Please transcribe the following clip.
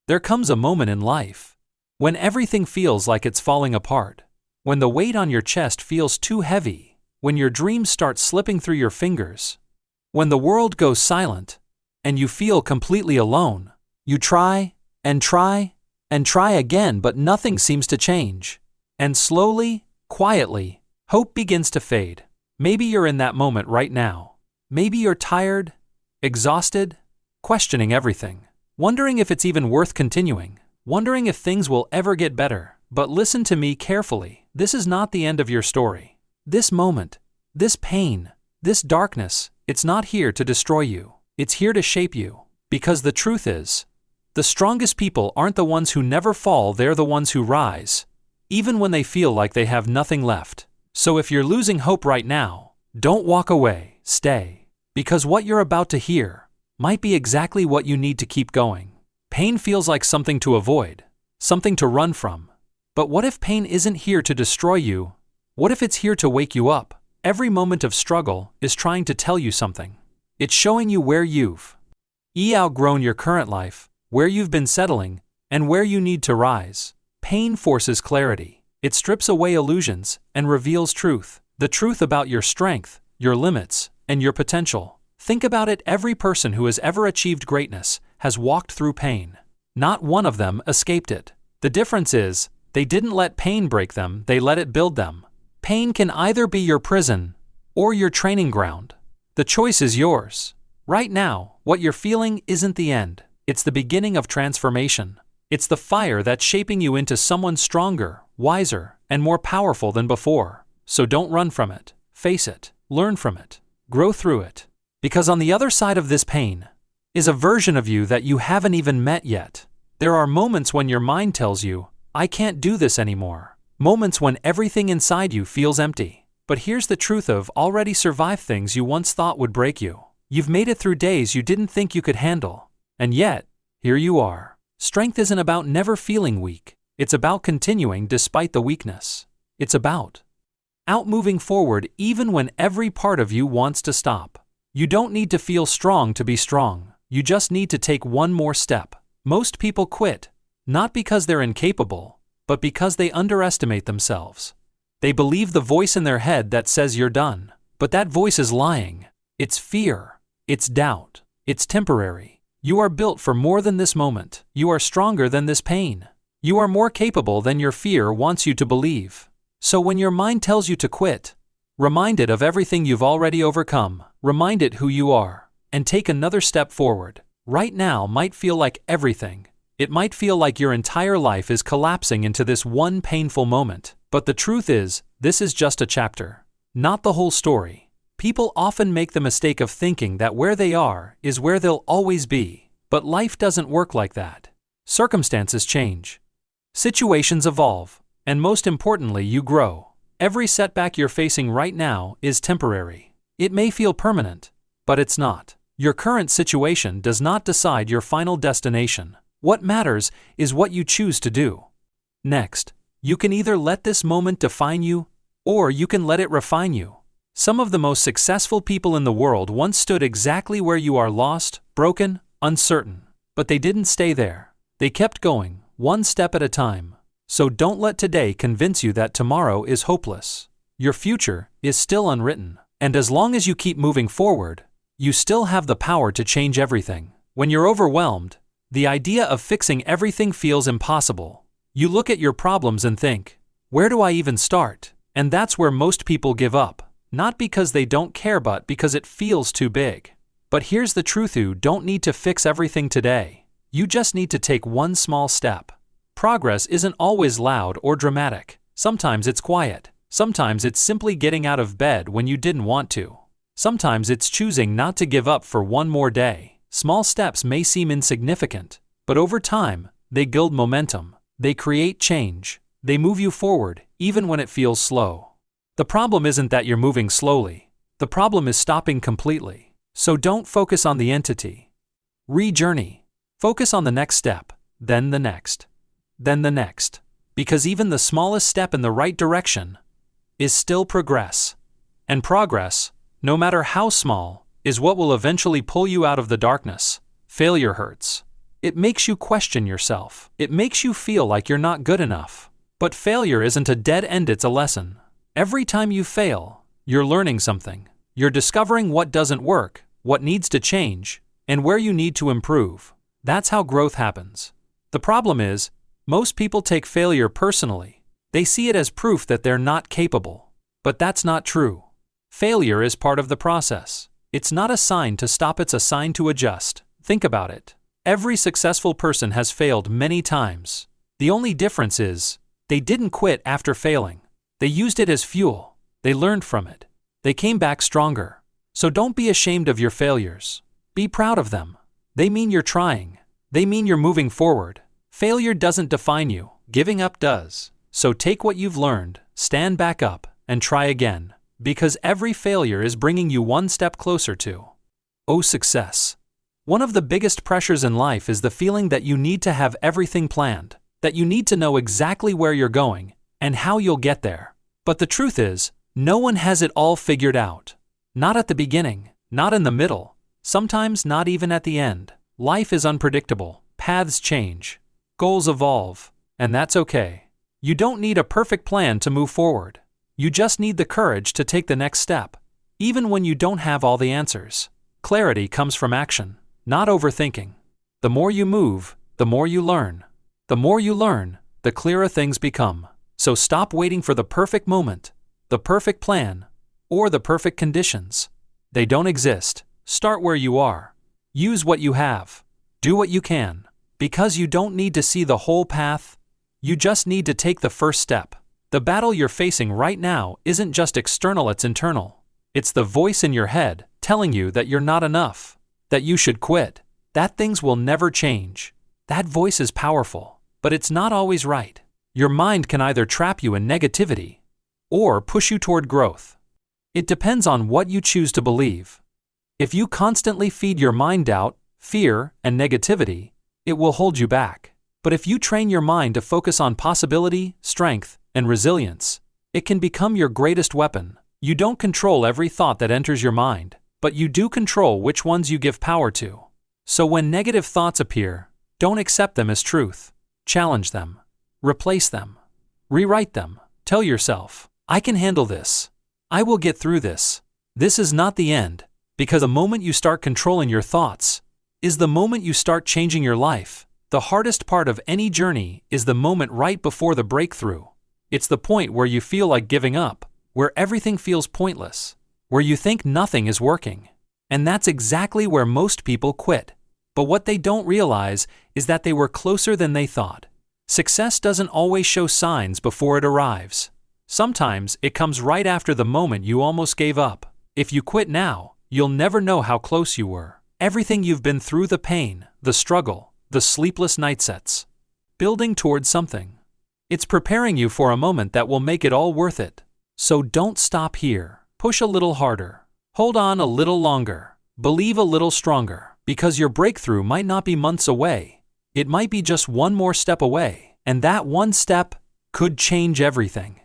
There comes a moment in life when everything feels like it's falling apart, when the weight on your chest feels too heavy, when your dreams start slipping through your fingers, when the world goes silent and you feel completely alone. You try and try and try again, but nothing seems to change. And slowly, quietly, hope begins to fade. Maybe you're in that moment right now. Maybe you're tired, exhausted, questioning everything, wondering if it's even worth continuing, wondering if things will ever get better. But listen to me carefully. This is not the end of your story. This moment, this pain, this darkness, it's not here to destroy you. It's here to shape you. Because the truth is, the strongest people aren't the ones who never fall, they're the ones who rise, even when they feel like they have nothing left. So if you're losing hope right now, don't walk away, stay. Because what you're about to hear might be exactly what you need to keep going. Pain feels like something to avoid, something to run from. But what if pain isn't here to destroy you? What if it's here to wake you up? Every moment of struggle is trying to tell you something. It's showing you where you've outgrown your current life, where you've been settling, and where you need to rise. Pain forces clarity. It strips away illusions and reveals truth. The truth about your strength, your limits, and your potential. Think about it, every person who has ever achieved greatness has walked through pain. Not one of them escaped it. The difference is, they didn't let pain break them, they let it build them. Pain can either be your prison or your training ground. The choice is yours. Right now, what you're feeling isn't the end. It's the beginning of transformation. It's the fire that's shaping you into someone stronger, wiser, and more powerful than before. So don't run from it. Face it. Learn from it. Grow through it. Because on the other side of this pain is a version of you that you haven't even met yet. There are moments when your mind tells you, I can't do this anymore. Moments when everything inside you feels empty. But here's the truth: of already survived things you once thought would break you. You've made it through days you didn't think you could handle. And yet, here you are. Strength isn't about never feeling weak. It's about continuing despite the weakness. It's about moving forward even when every part of you wants to stop. You don't need to feel strong to be strong. You just need to take one more step. Most people quit, not because they're incapable, but because they underestimate themselves. They believe the voice in their head that says you're done. But that voice is lying. It's fear. It's doubt. It's temporary. You are built for more than this moment. You are stronger than this pain. You are more capable than your fear wants you to believe. So when your mind tells you to quit, remind it of everything you've already overcome. Remind it who you are. And take another step forward. Right now might feel like everything. It might feel like your entire life is collapsing into this one painful moment. But the truth is, this is just a chapter, not the whole story. People often make the mistake of thinking that where they are is where they'll always be. But life doesn't work like that. Circumstances change. Situations evolve. And most importantly, you grow. Every setback you're facing right now is temporary. It may feel permanent, but it's not. Your current situation does not decide your final destination. What matters is what you choose to do. Next, you can either let this moment define you, or you can let it refine you. Some of the most successful people in the world once stood exactly where you are: lost, broken, uncertain. But they didn't stay there. They kept going, one step at a time. So don't let today convince you that tomorrow is hopeless. Your future is still unwritten. And as long as you keep moving forward, you still have the power to change everything. When you're overwhelmed, the idea of fixing everything feels impossible. You look at your problems and think, where do I even start? And that's where most people give up. Not because they don't care, but because it feels too big. But here's the truth: you don't need to fix everything today. You just need to take one small step. Progress isn't always loud or dramatic. Sometimes it's quiet. Sometimes it's simply getting out of bed when you didn't want to. Sometimes it's choosing not to give up for one more day. Small steps may seem insignificant, but over time, they build momentum. They create change. They move you forward, even when it feels slow. The problem isn't that you're moving slowly. The problem is stopping completely. So don't focus on the entity. Re-journey. Focus on the next step, then the next, then the next. Because even the smallest step in the right direction is still progress. And progress, no matter how small, is what will eventually pull you out of the darkness. Failure hurts. It makes you question yourself. It makes you feel like you're not good enough. But failure isn't a dead end, it's a lesson. Every time you fail, you're learning something. You're discovering what doesn't work, what needs to change, and where you need to improve. That's how growth happens. The problem is, most people take failure personally. They see it as proof that they're not capable. But that's not true. Failure is part of the process. It's not a sign to stop, it's a sign to adjust. Think about it. Every successful person has failed many times. The only difference is, they didn't quit after failing. They used it as fuel. They learned from it. They came back stronger. So don't be ashamed of your failures. Be proud of them. They mean you're trying. They mean you're moving forward. Failure doesn't define you. Giving up does. So take what you've learned, stand back up, and try again. Because every failure is bringing you one step closer to success. One of the biggest pressures in life is the feeling that you need to have everything planned, that you need to know exactly where you're going and how you'll get there. But the truth is, no one has it all figured out. Not at the beginning, not in the middle, sometimes not even at the end. Life is unpredictable, paths change, goals evolve, and that's okay. You don't need a perfect plan to move forward. You just need the courage to take the next step, even when you don't have all the answers. Clarity comes from action, not overthinking. The more you move, the more you learn. The more you learn, the clearer things become. So stop waiting for the perfect moment, the perfect plan, or the perfect conditions. They don't exist. Start where you are. Use what you have. Do what you can. Because you don't need to see the whole path. You just need to take the first step. The battle you're facing right now isn't just external, it's internal. It's the voice in your head telling you that you're not enough, that you should quit, that things will never change. That voice is powerful, but it's not always right. Your mind can either trap you in negativity or push you toward growth. It depends on what you choose to believe. If you constantly feed your mind doubt, fear, and negativity, it will hold you back. But if you train your mind to focus on possibility, strength, and resilience, it can become your greatest weapon. You don't control every thought that enters your mind, but you do control which ones you give power to. So when negative thoughts appear, don't accept them as truth. Challenge them. Replace them. Rewrite them. Tell yourself, I can handle this. I will get through this. This is not the end, because the moment you start controlling your thoughts is the moment you start changing your life. The hardest part of any journey is the moment right before the breakthrough. It's the point where you feel like giving up, where everything feels pointless, where you think nothing is working. And that's exactly where most people quit. But what they don't realize is that they were closer than they thought. Success doesn't always show signs before it arrives. Sometimes it comes right after the moment you almost gave up. If you quit now, you'll never know how close you were. Everything you've been through, the pain, the struggle, the sleepless night sets, building towards something. It's preparing you for a moment that will make it all worth it. So don't stop here. Push a little harder. Hold on a little longer. Believe a little stronger. Because your breakthrough might not be months away. It might be just one more step away. And that one step could change everything.